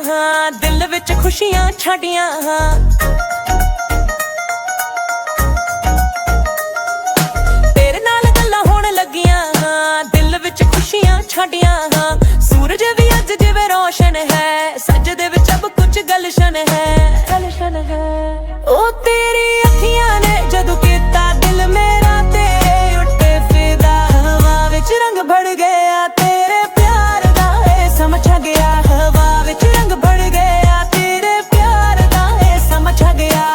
ਹਾਂ, ਦਿਲ ਵਿੱਚ ਖੁਸ਼ੀਆਂ ਛਾਡੀਆਂ ਹਾਂ। ਤੇਰੇ ਨਾਲ ਗੱਲਾਂ ਹੋਣ ਲੱਗੀਆਂ ਹਾਂ, ਦਿਲ ਵਿੱਚ ਖੁਸ਼ੀਆਂ ਛਾਡੀਆਂ ਹਾਂ। ਸੂਰਜ ਵੀ ਅੱਜ ਜਿਵੇਂ ਰੋਸ਼ਨ ਹੈ, ਸਜਦੇ ਵਿੱਚ ਸਭ ਕੁਝ ਗਲਸ਼ਨ ਹੈ, ਗਲਸ਼ਨ ਹੈ। ਉਹ ਤੇਰੀ ਅੱਖੀਆਂ ਨੇ ਜਦੋਂ ਕੀਤਾ ਦਿਲ ਮੇਰਾ ਤੇਰੇ ਉੱਤੇ ਫਿਦਾ। ਹਵਾ ਵਿੱਚ ਰੰਗ ਭੜ ਗਿਆ ਤੇਰੇ ਪਿਆਰ ਦਾ, ਇਹ ਸਮਝ ਆ ਗਿਆ। ਹਵਾ ਵਿੱਚ ਰੰਗ ਭੜ ਗਿਆ ਤੇਰੇ ਪਿਆਰ ਦਾ, ਇਹ ਸਮਝ ਆ ਗਿਆ।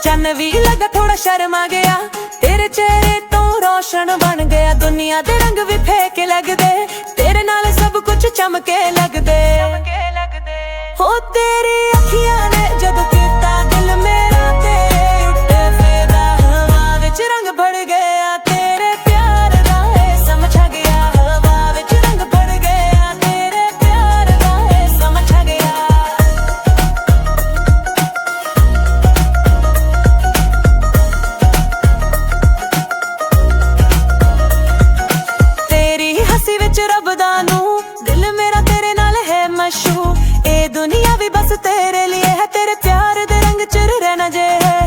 ਚੰਨ ਵੀ ਲੱਗਾ ਥੋੜਾ ਸ਼ਰਮਾ ਗਿਆ, ਤੇਰੇ ਚਿਹਰੇ ਤੋਂ ਰੋਸ਼ਨ ਬਣ ਗਿਆ। ਦੁਨੀਆ ਦੇ ਰੰਗ ਵੀ ਫੇਕੇ ਲੱਗਦੇ, ਤੇਰੇ ਨਾਲ ਸਭ ਕੁਝ ਚਮਕੇ ਲੱਗਦੇ। ਹੋ ਤੇਰੀ ਅੱਖੀਆਂ ਨੇ ਜਦੋਂ ਕੀਤਾ ਦਿਲ ਮੇਰਾ ਤੇਰੇ ਉੱਤੇ ਫਿਦਾ। ਹਵਾ ਵਿੱਚ ਰੰਗ ਭੜ ਗਿਆ ਤੇਰੇ ਪਿਆਰ ਦਾ, ਇਹ ਸਮਝ ਆ ਗਿਆ। ਹਵਾ ਵਿੱਚ ਰੰਗ ਭੜ ਗਿਆ ਤੇਰੇ ਪਿਆਰ ਦਾ, ਇਹ ਸਮਝ ਆ ਗਿਆ। ਹੱਸੀ ਵਿੱਚ ਰੱਬ ਦਾ ਨੂੰ, ਦਿਲ ਮੇਰਾ ਤੇਰੇ ਨਾਲ ਹੈ ਮਸ਼ਹੂਰ। ਇਹ ਦੁਨੀਆ ਵੀ ਬਸ ਤੇਰੇ ਲਈ ਹੈ, ਤੇਰੇ ਪਿਆਰ ਦੇ ਰੰਗ ਚ ਰਹਿਣਾ ਜੇ ਹੈ।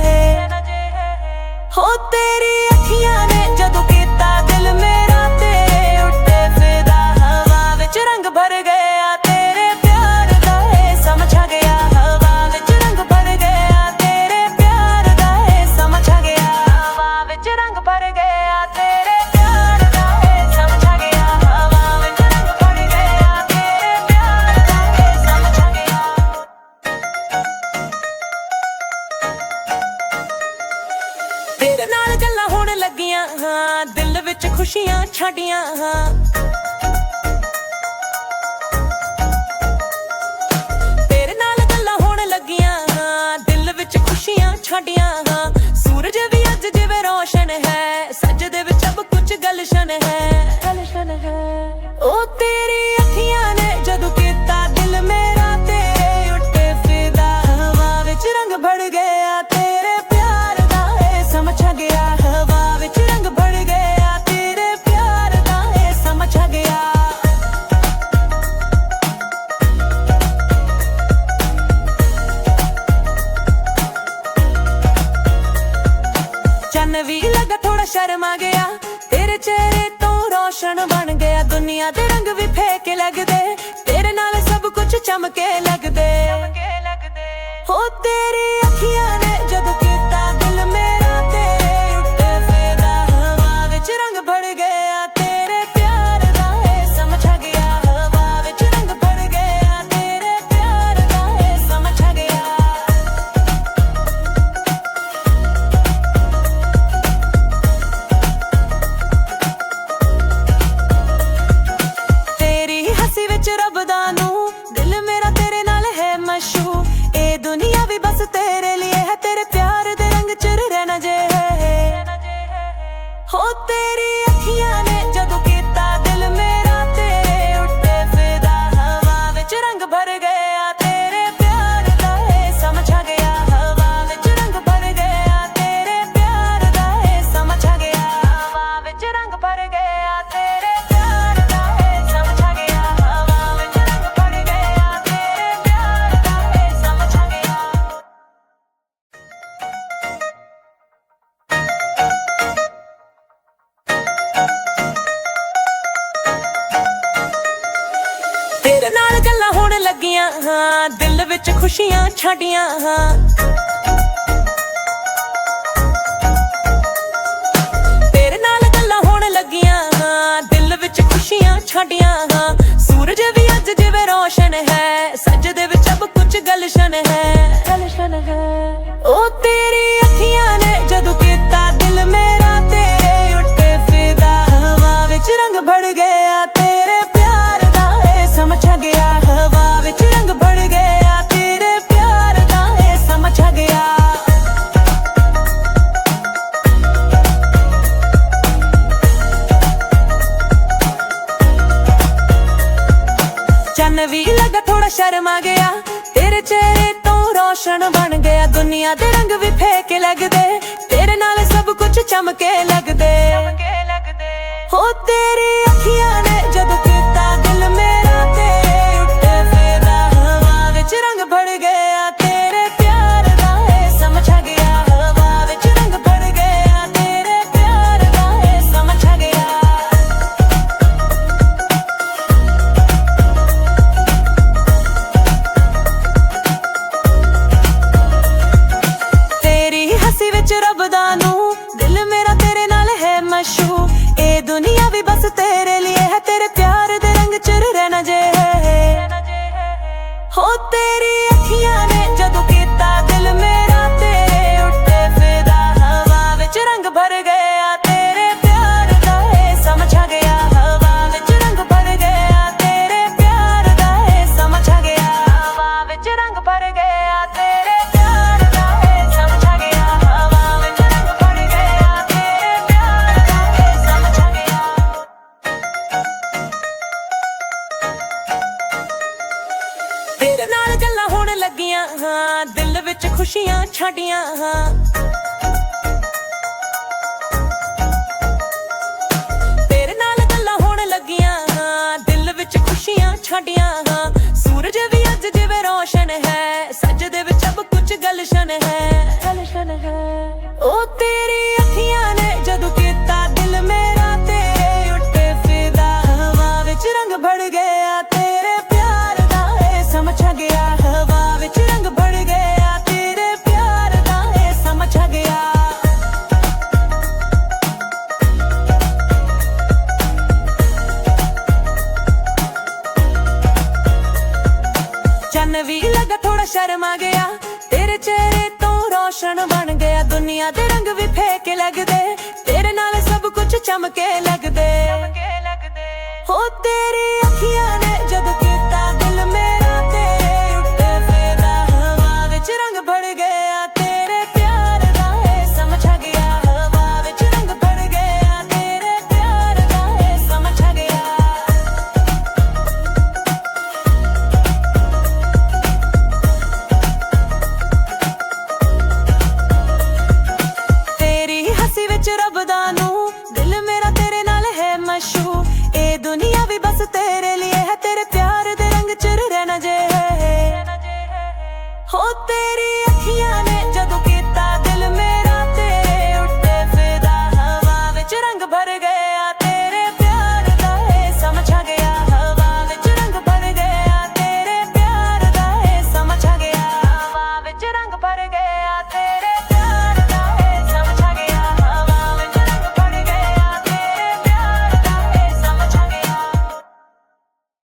ਹੋ ਤੇਰੀ ਅੱਖੀਆਂ ਨੇ ਜਦੋਂ ਕੀਤਾ ਦਿਲ ਮੇਰਾ ਤੇਰੇ ਉੱਤੇ ਫਿਦਾ। ਹਵਾ ਵਿੱਚ ਰੰਗ ਭਰ ਗਿਆ ਤੇਰੇ ਪਿਆਰ ਦਾ, ਇਹ ਸਮਝ ਆ ਗਿਆ। ਹਵਾ ਵਿੱਚ ਰੰਗ ਭਰ ਗਿਆ ਤੇਰੇ ਪਿਆਰ ਦਾ, ਇਹ ਸਮਝ ਆ ਗਿਆ। ਹਵਾ ਵਿੱਚ ਰੰਗ ਭਰ ਗਿਆ ਤੇਰੇ ਪਿਆਰ ਦਾ, ਇਹ ਸਮਝ ਆ ਗਿਆ। ਤੇਰੇ ਨਾਲ ਗੱਲਾਂ ਹੋਣ ਲੱਗੀਆਂ ਹਾਂ, ਦਿਲ ਵਿੱਚ ਖੁਸ਼ੀਆਂ ਛਾਡੀਆਂ ਹਾਂ। ਤੇਰੇ ਨਾਲ ਗੱਲਾਂ ਹੋਣ ਲੱਗੀਆਂ ਹਾਂ, ਦਿਲ ਵਿੱਚ ਖੁਸ਼ੀਆਂ ਛਾਡੀਆਂ ਹਾਂ। ਸੂਰਜ ਵੀ ਅੱਜ ਜਿਵੇਂ ਰੋਸ਼ਨ ਹੈ, ਸਜਦੇ ਵਿੱਚ ਸਭ ਕੁਝ ਗਲਸ਼ਨ ਹੈ, ਗਲਸ਼ਨ ਹੈ। ਉਹ ਤੇਰੀ ਅੱਖੀਆਂ ਨੇ ਜਦੋਂ ਕੀਤਾ ਦਿਲ ਮੇਰਾ ਤੇਰੇ ਉੱਤੇ ਫਿਦਾ। ਹਵਾ ਵਿੱਚ ਰੰਗ ਭੜ ਗਿਆ ਤੇਰੇ ਪਿਆਰ ਦਾ, ਇਹ ਸਮਝ ਆ ਗਿਆ। ਹਵਾ ਵਿੱਚ ਰੰਗ ਭੜ ਗਿਆ ਤੇਰੇ ਪਿਆਰ ਦਾ, ਇਹ ਸਮਝ ਆ ਗਿਆ। ਚੰਨ ਵੀ ਲੱਗਾ ਥੋੜਾ ਸ਼ਰਮਾ ਗਿਆ, ਤੇਰੇ ਚਿਹਰੇ ਤੋਂ ਰੋਸ਼ਨ ਬਣ ਗਿਆ। ਦੁਨੀਆ ਦੇ ਰੰਗ ਵੀ ਫੇਕੇ ਲੱਗਦੇ, ਤੇਰੇ ਨਾਲ ਸਭ ਕੁਝ ਚਮਕੇ ਲੱਗਦੇ। ਹੋ ਤੇਰੀ ਅੱਖੀਆਂ ਨੇ ਜਦੋਂ ਕੀਤਾ ਦਿਲ ਮੇਰਾ ਤੇਰੇ ਉੱਤੇ ਫਿਦਾ। ਹਵਾ ਵਿੱਚ ਰੰਗ ਭੜ ਗਿਆ ਤੇਰੇ ਪਿਆਰ ਦਾ, ਇਹ ਸਮਝ ਆ ਗਿਆ। ਹਵਾ ਵਿੱਚ ਰੰਗ ਭੜ ਗਿਆ ਤੇਰੇ ਪਿਆਰ ਦਾ, ਇਹ ਸਮਝ ਆ ਗਿਆ। ਤੇਰੀ ਹੱਸੀ ਵਿੱਚ ਰੱਬ ਦਾ ਨੂੰ, ਦਿਲ ਮੇਰਾ ਤੇਰੇ ਨਾਲ ਹੈ ਮਸ਼ਹੂਰ। ਇਹ ਦੁਨੀਆ ਵੀ ਬਸ ਤੇਰੇ ਲਈ ਹੈ, ਤੇਰੇ ਪਿਆਰ ਦੇ ਰੰਗ ਚ ਰਹਿਣਾ ਜੇ ਹੈ। ਹੋ ਤੇਰੀ ਅੱਖੀਆਂ ਨੇ ਜਦੋਂ ਕੀਤਾ ਦਿਲ ਮੇਰਾ ਤੇਰੇ ਉੱਤੇ ਫਿਦਾ। ਹਵਾ ਵਿੱਚ ਰੰਗ ਭਰ ਗਿਆ ਤੇਰੇ ਪਿਆਰ ਦਾ, ਇਹ ਸਮਝ ਆ ਗਿਆ। ਹਵਾ ਵਿੱਚ ਰੰਗ ਭਰ ਗਿਆ ਤੇਰੇ ਪਿਆਰ ਦਾ, ਇਹ ਸਮਝ ਆ ਗਿਆ। ਹਵਾ ਵਿੱਚ ਰੰਗ ਭਰ ਗਿਆ ਤੇਰੇ ਪਿਆਰ ਦਾ, ਇਹ ਸਮਝ ਆ ਗਿਆ। ਹਵਾ ਵਿੱਚ ਰੰਗ ਭਰ ਗਿਆ ਤੇਰੇ ਪਿਆਰ ਦਾ, ਇਹ ਸਮਝ ਆ ਗਿਆ। ਤੇਰੇ ਨਾਲ ਗੱਲਾਂ ਹੋਣ ਲੱਗੀਆਂ ਹਾਂ, ਦਿਲ ਵਿੱਚ ਖੁਸ਼ੀਆਂ ਛਾਡੀਆਂ ਹਾਂ। ਤੇਰੇ ਨਾਲ ਗੱਲਾਂ ਹੋਣ ਲੱਗੀਆਂ ਹਾਂ, ਦਿਲ ਵਿੱਚ ਖੁਸ਼ੀਆਂ ਛਾਡੀਆਂ ਹਾਂ। ਸੂਰਜ ਵੀ ਅੱਜ ਜਿਵੇਂ ਰੋਸ਼ਨ ਹੈ, ਸਜਦੇ ਵਿੱਚ ਸਭ ਕੁਝ ਗਲਸ਼ਨ ਹੈ, ਗਲਸ਼ਨ ਹੈ। ਉਹ ਤੇਰੀ ਅੱਖੀਆਂ ਨੇ ਜਦੋਂ ਕੀਤਾ ਦਿਲ ਮੇਰਾ ਤੇਰੇ ਉੱਤੇ ਫਿਦਾ। ਹਵਾ ਵਿੱਚ ਰੰਗ ਭੜ ਗਿਆ ਤੇਰੇ ਪਿਆਰ ਦਾ, ਇਹ ਸਮਝ ਆ ਗਿਆ। ਹਵਾ ਵਿੱਚ ਰੰਗ ਭੜ ਗਿਆ ਤੇਰੇ ਪਿਆਰ ਦਾ, ਇਹ ਸਮਝ ਆ ਗਿਆ। ਚੰਨ ਵੀ ਲੱਗਾ ਥੋੜਾ ਸ਼ਰਮਾ ਗਿਆ, ਤੇਰੇ ਚਿਹਰੇ ਤੋਂ ਰੋਸ਼ਨ ਬਣ ਗਿਆ ਦੁਨੀਆ ਦੇ ਰੰਗ ਵੀ ਫੇਕੇ ਲੱਗਦੇ ਤੇਰੇ ਨਾਲ ਸਭ ਕੁਝ ਚਮਕੇ ਲੱਗਦੇ ਹੋ ਤੇਰੀ ਅੱਖੀਆਂ ਨੇ ਜਦੋਂ ਕੀਤਾ ਦਿਲ ਮੇਰਾ ਤੇਰੇ ਉੱਤੇ ਫੇਰਾ ਹਵਾ ਵਿੱਚ ਰੰਗ ਭੜ ਗਿਆ ਤੇਰੇ ਪਿਆਰ ਦਾ ਏ ਸਮਝ ਆ ਗਿਆ ਹਵਾ ਵਿੱਚ ਰੰਗ ਭੜ ਗਿਆ ਤੇਰੇ ਪਿਆਰ ਦਾ ਏ ਸਮਝ ਆ ਗਿਆ ਹੱਸੀ ਵਿੱਚ ਰੱਬ ਦਾ ਨੂੰ ਦਿਲ ਮੇਰਾ ਤੇਰੇ ਨਾਲ ਹੈ ਮਸ਼ਹੂਰ ਇਹ ਦੁਨੀਆ ਵੀ ਬਸ ਤੇਰੇ ਲਈ ਹੈ ਤੇਰੇ ਪਿਆਰ ਦੇ ਰੰਗ ਚ ਰਹਿਣਾ ਜੇ ਹੋ ਤੇਰੀ ਅੱਖੀਆਂ ਨੇ ਜਦੋਂ ਕੀਤਾ ਦਿਲ ਮੇਰਾ ਤੇਰੇ ਉੱਤੇ ਫਿਦਾ ਹਵਾ ਵਿੱਚ ਰੰਗ ਭਰ ਗਿਆ ਤੇਰੇ ਪਿਆਰ ਦਾ ਏ ਸਮਝ ਆ ਗਿਆ ਹਵਾ ਵਿੱਚ ਰੰਗ ਭਰ ਗਿਆ ਤੇਰੇ ਪਿਆਰ ਦਾ ਏ ਸਮਝ ਆ ਗਿਆ ਹਵਾ ਵਿੱਚ ਰੰਗ ਭਰ ਗਿਆ ਤੇਰੇ ਪਿਆਰ ਦਾ ਏ ਸਮਝ ਆ ਗਿਆ ਤੇਰੇ ਨਾਲ ਗੱਲਾਂ ਹੋਣ ਲੱਗੀਆਂ ਹਾਂ ਦਿਲ ਵਿੱਚ ਖੁਸ਼ੀਆਂ ਛਾਡੀਆਂ ਹਾਂ ਤੇਰੇ ਨਾਲ ਗੱਲਾਂ ਹੋਣ ਲੱਗੀਆਂ ਹਾਂ ਦਿਲ ਵਿੱਚ ਖੁਸ਼ੀਆਂ ਛਾਡੀਆਂ ਹਾਂ ਸੂਰਜ ਵੀ ਅੱਜ ਜਿਵੇਂ ਰੋਸ਼ਨ ਹੈ ਸੱਜਦੇ ਵਿੱਚ ਸਭ ਕੁਝ ਗਲਸ਼ਨ ਹੈ ਉਹ ਤੇਰੀ ਅੱਖੀਆਂ ਨੇ ਜਦੋਂ ਕੀਤਾ ਦਿਲ ਮੇਰਾ ਤੇਰੇ ਉੱਤੇ ਫਿਦਾ ਹਵਾ ਵਿੱਚ ਰੰਗ ਭੜ ਗਿਆ ਤੇਰੇ ਪਿਆਰ ਦਾ ਏ ਸਮਝ ਆ ਗਿਆ ਹਵਾ ਵਿੱਚ ਰੰਗ ਭੜ ਗਿਆ ਤੇਰੇ ਪਿਆਰ ਦਾ ਏ ਸਮਝ ਆ ਗਿਆ ਚੰਨ ਵੀ ਲੱਗਾ ਥੋੜਾ ਸ਼ਰਮ ਆ ਗਿਆ ਤੇਰੇ ਚਿਹਰੇ ਤੋਂ ਰੋਸ਼ਨ ਬਣ ਗਿਆ ਦੁਨੀਆ ਦੇ ਰੰਗ ਵੀ ਫੇਕੇ ਲੱਗਦੇ ਤੇਰੇ ਨਾਲ ਸਭ ਕੁਝ ਚਮਕੇ ਲੱਗਦੇ ਹੋ ਤੇਰੀ ਅੱਖੀਆਂ